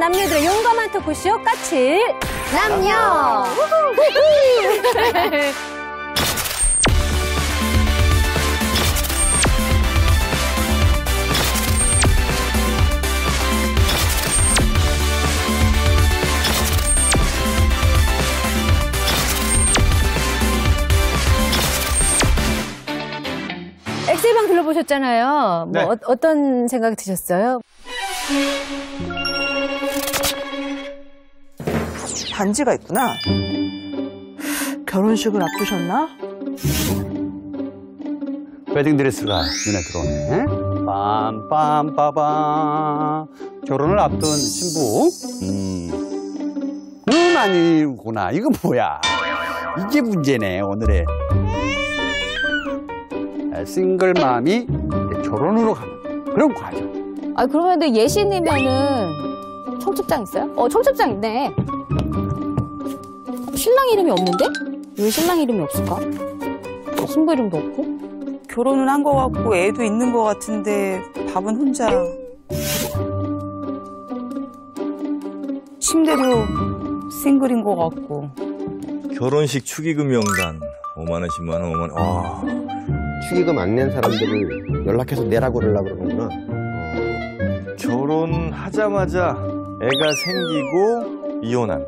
남녀들의 용감한 토크쇼 까칠 남녀. 엑셀방 둘러보셨잖아요. 네. 어떤 생각이 드셨어요? 반지가 있구나. 결혼식을 앞두셨나? 웨딩드레스가 눈에 들어오네. 빰빰빠밤. 결혼을 앞둔 신부. 는 아니구나. 이거 뭐야. 이게 문제네, 오늘의. 싱글맘이 결혼으로 가는 그런 과정. 아, 그러면 근데 예신이면은 청첩장 있어요? 청첩장 있네. 신랑 이름이 없는데? 왜 신랑 이름이 없을까? 신부 이름도 없고? 결혼은 한 거 같고 애도 있는 거 같은데 밥은 혼자. 침대도 싱글인 거 같고. 결혼식 축의금 명단 5만 원, 10만 원, 5만 원. 축의금 안 낸 사람들을 연락해서 내라고 그러려고 그러는구나. 결혼하자마자 애가 생기고 이혼한.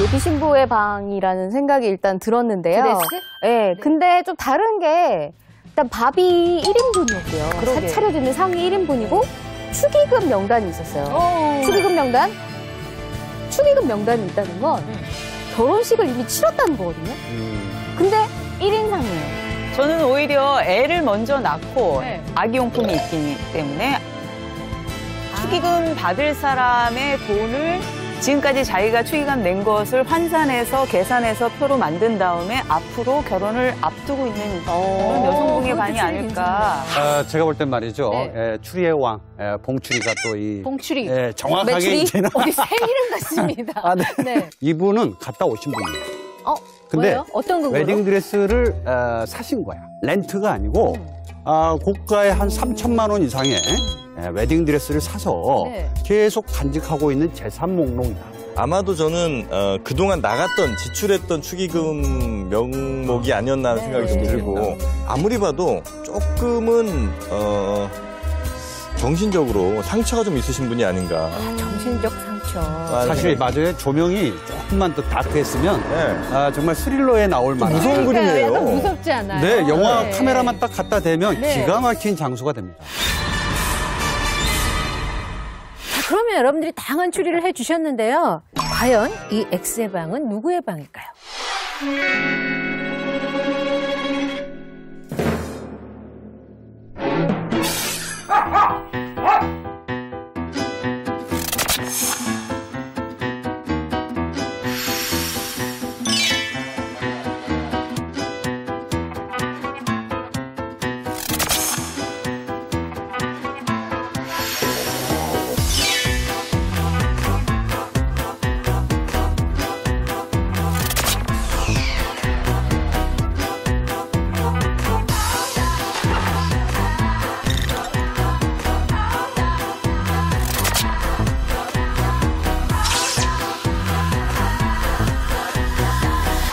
예비 신부의 방이라는 생각이 일단 들었는데요. 드레스? 네, 근데 좀 다른 게 일단 밥이 1인분이었고요. 그러게. 차려지는 상이 1인분이고 축의금 명단이 있었어요. 축의금 명단? 축의금 명단이 있다는 건 결혼식을 이미 치렀다는 거거든요. 근데 1인상이에요. 저는 오히려 애를 먼저 낳고 네. 아기용품이 있기 때문에 축의금 받을 사람의 돈을 지금까지 자기가 축의금 낸 것을 환산해서 계산해서 표로 만든 다음에 앞으로 결혼을 앞두고 있는 그런 여성분의 반이 아닐까. 제가 볼 땐 말이죠. 네. 추리의 왕, 봉추리가 또 이. 봉추리. 정확하게 매추리? 이제는. 우리 생일은 같습니다. 아, 네. 네. 이분은 갔다 오신 분이에요. 근데 뭐예요? 어떤 근거로? 웨딩드레스를 사신 거야. 렌트가 아니고 고가의 한 3천만 원 이상의 웨딩드레스를 사서 네. 계속 간직하고 있는 재산 목록이다. 아마도 저는 그동안 나갔던 지출했던 축의금 명목이 아니었나 하는 생각이 좀 들고 아무리 봐도 조금은 정신적으로 상처가 좀 있으신 분이 아닌가. 정신적 상처. 사실 맞아요. 조명이 조금만 더 다크했으면 네. 정말 스릴러에 나올 만한 무서운 그림이에요. 약간 무섭지 않아요? 네, 영화 네. 카메라만 딱 갖다 대면 네. 기가 막힌 장소가 됩니다. 자, 그러면 여러분들이 다양한 추리를 해주셨는데요. 과연 이 X의 방은 누구의 방일까요?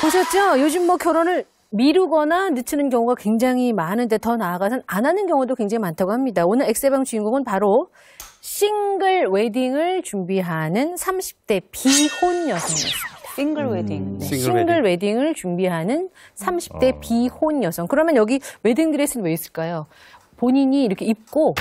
보셨죠? 요즘 뭐 결혼을 미루거나 늦추는 경우가 굉장히 많은데 더 나아가서는 안 하는 경우도 굉장히 많다고 합니다. 오늘 엑셀방 주인공은 바로 싱글 웨딩을 준비하는 30대 비혼 여성이었습니다. 싱글 웨딩. 네, 싱글 싱글 웨딩을 준비하는 30대 비혼 여성. 그러면 여기 웨딩드레스는 왜 있을까요? 본인이 이렇게 입고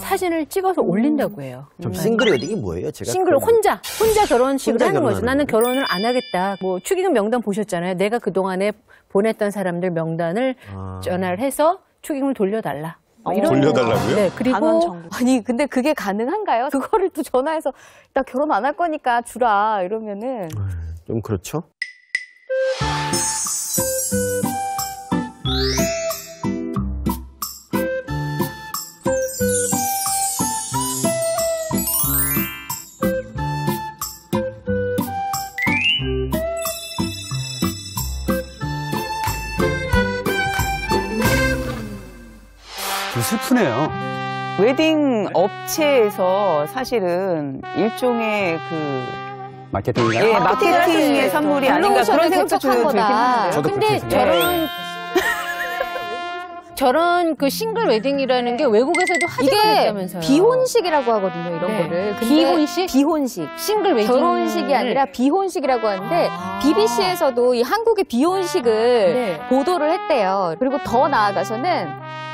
사진을 찍어서 올린다고 해요. 좀 싱글 웨딩이 뭐예요? 제가 싱글 그럼- 혼자 결혼식을 혼자 하는 거죠. 결혼하는 나는 거예요? 결혼을 안 하겠다. 뭐 축의금 명단 보셨잖아요. 내가 그동안에 보냈던 사람들 명단을 전화를 해서 축의금을 돌려달라. 뭐 이런 돌려달라고요? 네, 그리고 단원 정보. 아니, 근데 그게 가능한가요? 그거를 또 전화해서 나 결혼 안 할 거니까 주라 이러면은 좀 그렇죠? 좀 슬프네요. 웨딩 업체에서 사실은 일종의 마케팅인가요? 예, 마케팅의 선물이 아닌가 그런 생각도 들긴 하는데요. 저도 근데 그렇게 생각해요. 저런 그 싱글 웨딩이라는 게 외국에서도 화제가 이게 됐다면서요. 비혼식이라고 하거든요, 이런 네. 거를. 근데 비혼식? 비혼식. 싱글 웨딩. 결혼식이 아니라 비혼식이라고 하는데 BBC에서도 이 한국의 비혼식을 네. 보도를 했대요. 그리고 더 나아가서는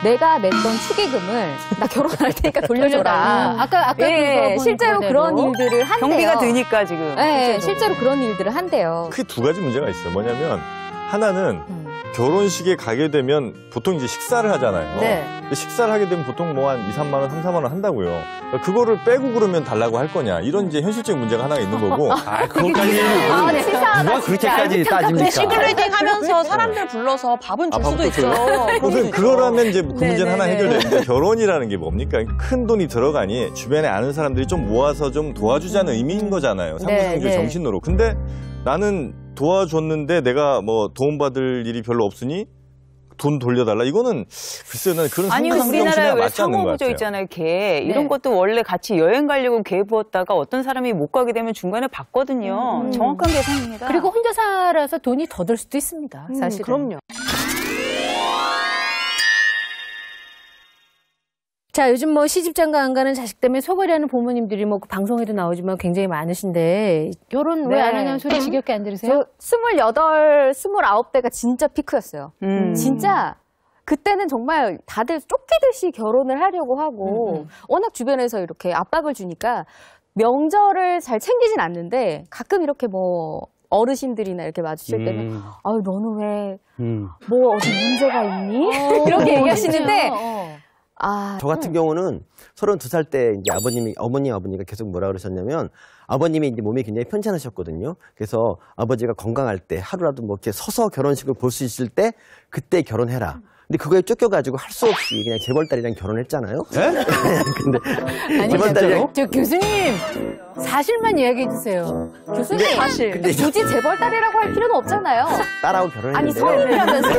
내가 냈던 축의금을 나 결혼할 테니까 돌려줘라. 아까 예, 그거 실제로 보는 그런 거대로. 일들을 한대요. 경비가 드니까 지금. 네, 실제로 그런 일들을 한대요. 크게 두 가지 문제가 있어요. 뭐냐면 하나는 결혼식에 가게 되면 보통 이제 식사를 하잖아요. 네. 근데 식사를 하게 되면 보통 뭐 한 2, 3만 원, 3, 4만 원 한다고요. 그러니까 그거를 빼고 그러면 달라고 할 거냐. 이런 이제 현실적인 문제가 하나가 있는 거고. 그것까지는 네, 치사하다. 누가 그렇게까지 따집니까? 싱글웨딩 하면서 사람들 불러서 밥은 줄 수도 있죠. 무슨 그거라면 이제 그 문제는 하나 해결되는데 결혼이라는 게 뭡니까? 큰 돈이 들어가니 주변에 아는 사람들이 좀 모아서 좀 도와주자는 의미인 거잖아요. 상부상조 네. 정신으로. 근데 나는 도와줬는데 내가 뭐 도움받을 일이 별로 없으니 돈 돌려달라. 이거는 글쎄요, 난 그런 아니 상부상조 우리나라에 정신에 왜 맞지 않는 것 상호부조 같아요. 있잖아요. 개 이런 네. 것도 원래 같이 여행 가려고 개 부었다가 어떤 사람이 못 가게 되면 중간에 받거든요. 정확한 계산입니다. 그리고 혼자 살아서 돈이 더 들 수도 있습니다. 사실은. 그럼요. 자, 요즘 뭐 시집장가 안 가는 자식 때문에 소거리하는 부모님들이 뭐 방송에도 나오지만 굉장히 많으신데 결혼 왜 안 하냐는 소리 지겹게 안 들으세요? 저 28, 29대가 진짜 피크였어요. 진짜 그때는 정말 다들 쫓기듯이 결혼을 하려고 하고 워낙 주변에서 이렇게 압박을 주니까 명절을 잘 챙기진 않는데 가끔 이렇게 뭐 어르신들이나 이렇게 마주칠 때는 아유 너는 왜 뭐 어디 문제가 있니? 이렇게 얘기하시는데 아, 저 같은 경우는 32살 때 이제 어머니가 계속 뭐라 그러셨냐면 아버님이 이제 몸이 굉장히 편찮으셨거든요. 그래서 아버지가 건강할 때 하루라도 뭐 이렇게 서서 결혼식을 볼 수 있을 때 그때 결혼해라. 근데 그거에 쫓겨가지고 할 수 없이 그냥 재벌딸이랑 결혼했잖아요. 네? 근데 아니, 재벌딸이랑 저 교수님 사실만 이야기해 주세요. 교수님 사실. 근데 굳이 재벌딸이라고 할 필요는 없잖아요. 딸하고 아니 결혼했는데요.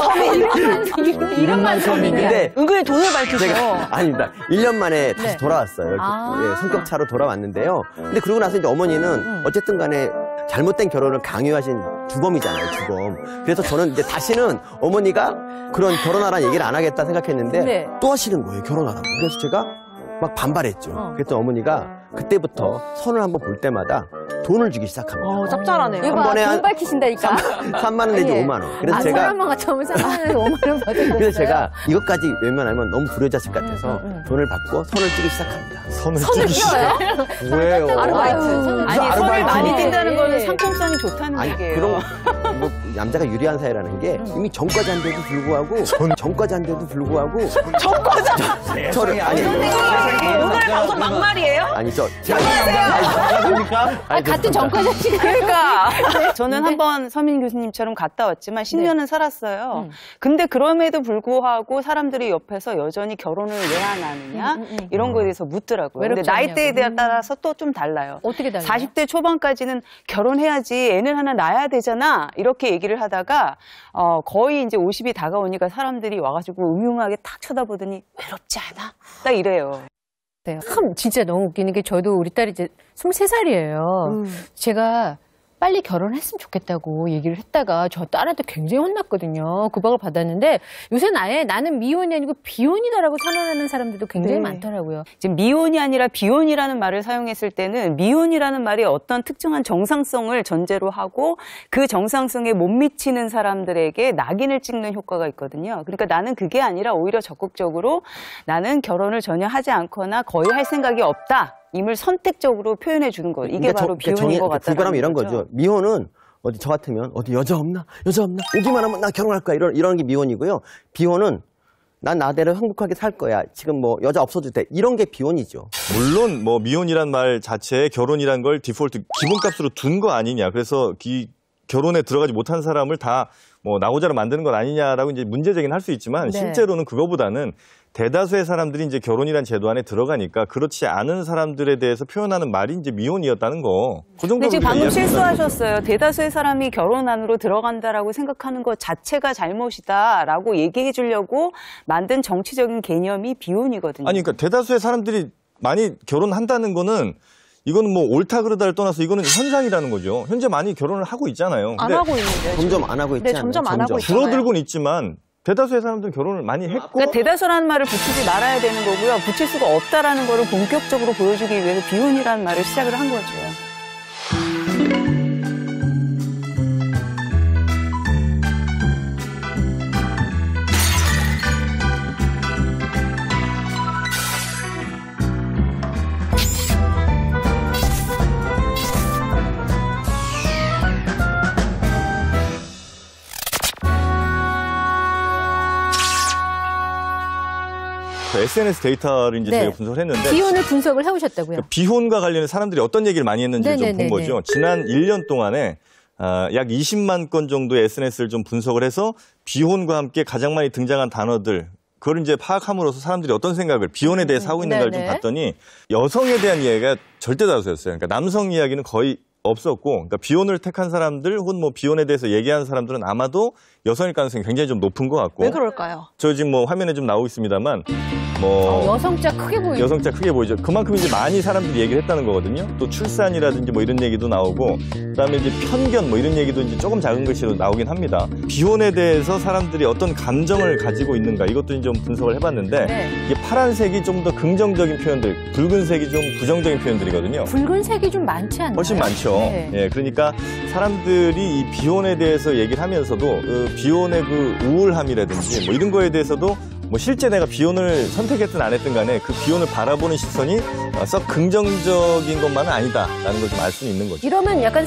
성인이라면서요. 이름만 성인이야. 근데 은근히 돈을 밝히셔. 제가 아닙니다. 1년 만에 다시 네. 돌아왔어요. 이렇게, 예, 성격 차로 돌아왔는데요. 근데 그러고 나서 이제 어머니는 어쨌든 간에 잘못된 결혼을 강요하신 주범이잖아요, 주범. 그래서 저는 이제 다시는 어머니가 그런 결혼하라는 얘기를 안 하겠다 생각했는데 네. 또 하시는 거예요, 결혼하라고. 그래서 제가 막 반발했죠. 그랬더니 어머니가 그때부터 선을 한번 볼 때마다 돈을 주기 시작합니다. 짭짤하네요. 이거 한 번에 돈 한 밝히신다니까. 3만 원 내지 예. 5만 원. 그래서 서른 제가 번 같이 오면 3만 원에서 5만 원 받으셨어요? 그래서 제가 이것까지 웬만하면 너무 불효자식 같아서 돈을 받고 선을 찌기 시작합니다. 선을 찌기 왜요? 아르바이트. 아니 선을 아르바이트. 많이 뛴다는 거는 네. 상품성이 좋다는 아니 얘기예요. 그런 뭐 남자가 유리한 사회라는 게 이미 전과자 한데도 불구하고 전과자 한데도 불구하고 저를 아니 오늘 방송 막말이에요? 아니 저 같은 전과자식 그러니까 저는 한번 서민 교수님처럼 갔다 왔지만 10년은 살았어요. 근데 그럼에도 불구하고 사람들이 옆에서 여전히 결혼을 왜 안 하느냐 이런 거에 대해서 묻더라고요. 근데 외롭지 나이대에 않냐고. 따라서 또 좀 달라요. 어떻게 달라요? 40대 초반까지는 결혼해야지 애는 하나 낳아야 되잖아 이렇게 얘기를 하다가 거의 이제 50이 다가오니까 사람들이 와가지고 음흉하게 탁 쳐다보더니 외롭지 않아? 딱 이래요. 네, 참 진짜 너무 웃기는 게 저도 우리 딸이 이제 23살이에요. 제가 빨리 결혼했으면 좋겠다고 얘기를 했다가 저 딸한테 굉장히 혼났거든요. 구박을 받았는데 요새는 아예 나는 미혼이 아니고 비혼이다라고 선언하는 사람들도 굉장히 많더라고요. 지금 미혼이 아니라 비혼이라는 말을 사용했을 때는 미혼이라는 말이 어떤 특정한 정상성을 전제로 하고 그 정상성에 못 미치는 사람들에게 낙인을 찍는 효과가 있거든요. 그러니까 나는 그게 아니라 오히려 적극적으로 나는 결혼을 전혀 하지 않거나 거의 할 생각이 없다. 임을 선택적으로 표현해 주는 거예요. 이게 바로 비혼인 것 같다는 불가하면 이런 거죠. 미혼은 어디 저 같으면 어디 여자 없나 오기만 하면 나 결혼할 거야 이런 게 미혼이고요. 비혼은 난 나대로 행복하게 살 거야. 지금 뭐 여자 없어도 돼. 이런 게 비혼이죠. 물론 뭐 미혼이란 말 자체에 결혼이란 걸 디폴트 기본값으로 둔 거 아니냐. 그래서 결혼에 들어가지 못한 사람을 다 뭐 나고자로 만드는 것 아니냐라고 이제 문제제기는 할 수 있지만 네. 실제로는 그거보다는 대다수의 사람들이 이제 결혼이란 제도 안에 들어가니까 그렇지 않은 사람들에 대해서 표현하는 말이 이제 미혼이었다는 거. 그 정도로 근데 지금 방금 이해할 수 있다는 실수하셨어요. 대다수의 사람이 결혼 안으로 들어간다라고 생각하는 것 자체가 잘못이다라고 얘기해 주려고 만든 정치적인 개념이 비혼이거든요. 아니, 그러니까 대다수의 사람들이 많이 결혼한다는 거는 이거는 뭐 옳다 그르다를 떠나서 이거는 현상이라는 거죠. 현재 많이 결혼을 하고 있잖아요. 안 근데 하고 있는데. 점점 안 하고 있지 네, 않아요? 점점 안 하고 있잖아요. 줄어들고는 있지만 대다수의 사람들은 결혼을 많이 했고 그러니까 대다수라는 말을 붙이지 말아야 되는 거고요. 붙일 수가 없다라는 거를 본격적으로 보여주기 위해서 비혼이라는 말을 시작을 한 거죠. SNS 데이터를 이제 네. 저희가 분석을 했는데 비혼을 분석을 해오셨다고요? 비혼과 관련해 사람들이 어떤 얘기를 많이 했는지를 좀 본 네네네네. 거죠. 지난 1년 동안에 약 20만 건 정도의 SNS를 좀 분석을 해서 비혼과 함께 가장 많이 등장한 단어들 그걸 이제 파악함으로써 사람들이 어떤 생각을 비혼에 대해서 하고 있는가를 좀 네네. 봤더니 여성에 대한 이야기가 절대 다수였어요. 그러니까 남성 이야기는 거의 없었고, 그러니까 비혼을 택한 사람들 혹은 뭐 비혼에 대해서 얘기하는 사람들은 아마도 여성일 가능성이 굉장히 좀 높은 것 같고. 왜 그럴까요? 저 지금 뭐 화면에 좀 나오고 있습니다만, 뭐 여성자 크게 보이죠. 여성자 크게 보이죠. 그만큼 이제 많이 사람들이 얘기를 했다는 거거든요. 또 출산이라든지 뭐 이런 얘기도 나오고, 그다음에 이제 편견 뭐 이런 얘기도 이제 조금 작은 글씨로 나오긴 합니다. 비혼에 대해서 사람들이 어떤 감정을 가지고 있는가 이것도 좀 분석을 해봤는데 네. 이게 파란색이 좀 더 긍정적인 표현들, 붉은색이 좀 부정적인 표현들이거든요. 붉은색이 좀 많지 않나요? 훨씬 많죠. 네. 예, 그러니까 사람들이 이 비혼에 대해서 얘기를 하면서도 그 비혼의 그 우울함이라든지 뭐 이런 거에 대해서도 뭐 실제 내가 비혼을 선택했든 안 했든 간에 그 비혼을 바라보는 시선이 썩 긍정적인 것만은 아니다라는 걸 좀 알 수 있는 거죠. 이러면 약간